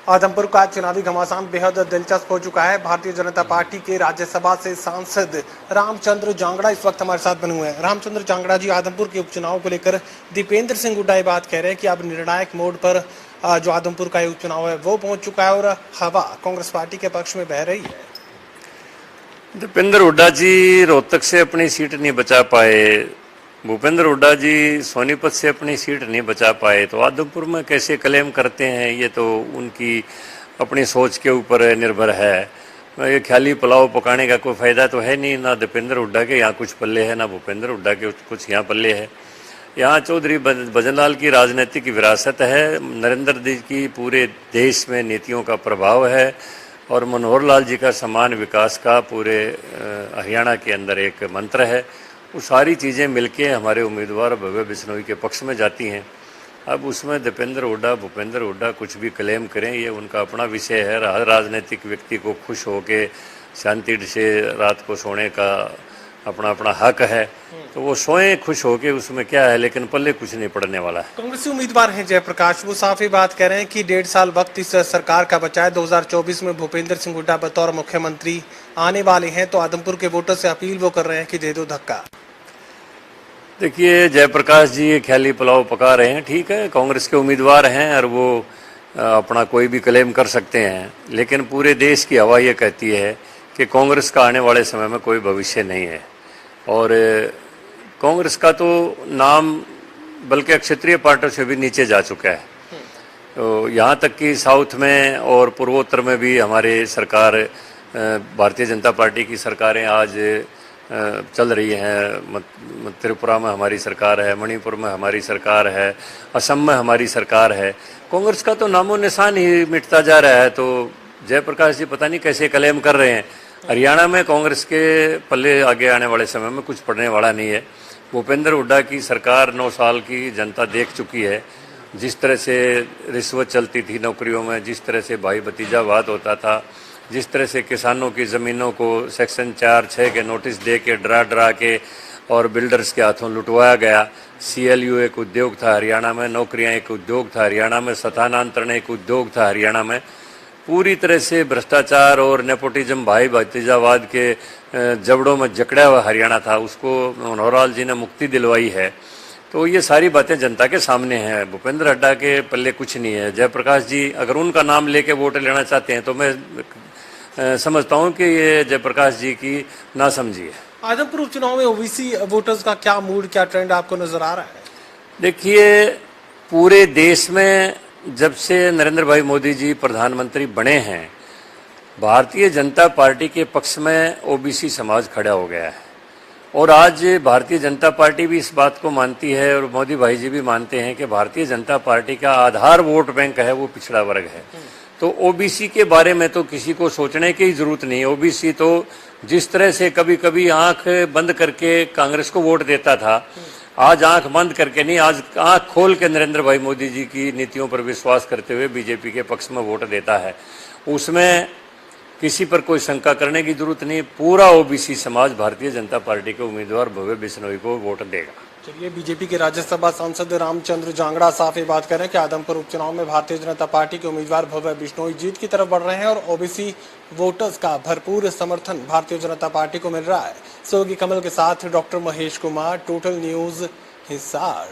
आदमपुर का चुनावी घमासान बेहद दिलचस्प हो चुका है। भारतीय जनता पार्टी के राज्यसभा से सांसद रामचंद्र जांगड़ा इस वक्त हमारे साथ बने हुए हैं। रामचंद्र जांगड़ा जी, आदमपुर के उपचुनाव को लेकर दीपेंद्र सिंह हुड्डा ये बात कह रहे हैं कि अब निर्णायक मोड पर जो आदमपुर का उपचुनाव है वो पहुंच चुका है और हवा कांग्रेस पार्टी के पक्ष में बह रही है। दीपेंद्र हुड्डा जी रोहतक से अपनी सीट नहीं बचा पाए, भूपेंद्र हुड्डा जी सोनीपत से अपनी सीट नहीं बचा पाए, तो आदमपुर में कैसे क्लेम करते हैं ये तो उनकी अपनी सोच के ऊपर निर्भर है। ये ख्याली पुलाव पकाने का कोई फ़ायदा तो है नहीं, ना दीपेंद्र हुड्डा के यहाँ कुछ पल्ले है, ना भूपेंद्र हुड्डा के कुछ यहाँ पल्ले है। यहाँ चौधरी भजनलाल की राजनीतिक विरासत है, नरेंद्र जी की पूरे देश में नीतियों का प्रभाव है और मनोहर लाल जी का समान विकास का पूरे हरियाणा के अंदर एक मंत्र है। वो सारी चीज़ें मिलके हमारे उम्मीदवार भव्य बिश्नोई के पक्ष में जाती हैं। अब उसमें दीपेंद्र हुड्डा भूपेंद्र हुड्डा कुछ भी क्लेम करें, ये उनका अपना विषय है। हर राजनीतिक व्यक्ति को खुश होके शांति से रात को सोने का अपना अपना हक है, तो वो सोएं खुश होके, उसमें क्या है, लेकिन पल्ले कुछ नहीं पड़ने वाला है। कांग्रेसी उम्मीदवार हैं जयप्रकाश, वो साफ ही बात कह रहे हैं कि 1.5 साल वक्त इस सरकार का बचा है। 2024 में भूपेंद्र सिंह हुड्डा बतौर मुख्यमंत्री आने वाले हैं, तो आदमपुर के वोटर से अपील वो कर रहे हैं कि दे दो धक्का। देखिए, जयप्रकाश जी ये ख्याली पुलाव पका रहे हैं, ठीक है, कांग्रेस के उम्मीदवार हैं और वो अपना कोई भी क्लेम कर सकते हैं, लेकिन पूरे देश की हवा ये कहती है कि कांग्रेस का आने वाले समय में कोई भविष्य नहीं है। और कांग्रेस का तो नाम बल्कि क्षेत्रीय पार्टियों से भी नीचे जा चुका है। तो यहाँ तक कि साउथ में और पूर्वोत्तर में भी हमारे सरकार, भारतीय जनता पार्टी की सरकारें आज चल रही हैं। त्रिपुरा में हमारी सरकार है, मणिपुर में हमारी सरकार है, असम में हमारी सरकार है। कांग्रेस का तो नामो निशान ही मिटता जा रहा है। तो जयप्रकाश जी पता नहीं कैसे क्लेम कर रहे हैं। हरियाणा में कांग्रेस के पल्ले आगे आने वाले समय में कुछ पड़ने वाला नहीं है। भूपेंद्र हुड्डा की सरकार 9 साल की जनता देख चुकी है। जिस तरह से रिश्वत चलती थी नौकरियों में, जिस तरह से भाई भतीजावाद होता था, जिस तरह से किसानों की ज़मीनों को सेक्शन 4-6 के नोटिस दे के डरा के और बिल्डर्स के हाथों लुटवाया गया। CLU एक उद्योग था हरियाणा में, नौकरियां एक उद्योग था हरियाणा में, स्थानांतरण एक उद्योग था हरियाणा में। पूरी तरह से भ्रष्टाचार और नेपोटिज्म, भाई भतीजावाद के जबड़ों में जकड़ा हुआ हरियाणा था, उसको मनोहर लाल जी ने मुक्ति दिलवाई है। तो ये सारी बातें जनता के सामने हैं। भूपेंद्र हुड्डा के पल्ले कुछ नहीं है। जयप्रकाश जी अगर उनका नाम लेके वोट लेना चाहते हैं तो मैं समझता हूं कि ये जयप्रकाश जी की नासमझी है। आदमपुर उपचुनाव में ओबीसी वोटर्स का क्या मूड, क्या ट्रेंड आपको नजर आ रहा है? देखिए, पूरे देश में जब से नरेंद्र भाई मोदी जी प्रधानमंत्री बने हैं, भारतीय जनता पार्टी के पक्ष में ओबीसी समाज खड़ा हो गया है। और आज भारतीय जनता पार्टी भी इस बात को मानती है और मोदी भाई जी भी मानते हैं कि भारतीय जनता पार्टी का आधार वोट बैंक है वो पिछड़ा वर्ग है। तो ओबीसी के बारे में तो किसी को सोचने की जरूरत नहीं है। ओबीसी तो जिस तरह से कभी कभी आंख बंद करके कांग्रेस को वोट देता था, आज आंख बंद करके नहीं, आज आंख खोल के नरेंद्र भाई मोदी जी की नीतियों पर विश्वास करते हुए बीजेपी के पक्ष में वोट देता है। उसमें किसी पर कोई शंका करने की जरूरत नहीं। पूरा ओबीसी समाज भारतीय जनता पार्टी के उम्मीदवार भव्य बिश्नोई को वोट देगा। चलिए, बीजेपी के राज्यसभा सांसद रामचंद्र जांगड़ा साफ ये बात कर रहे हैं कि आदमपुर उपचुनाव में भारतीय जनता पार्टी के उम्मीदवार भव्य बिश्नोई जीत की तरफ बढ़ रहे हैं और ओबीसी वोटर्स का भरपूर समर्थन भारतीय जनता पार्टी को मिल रहा है। सहयोगी कमल के साथ doctor Mahesh Kumar, total news, Hisar.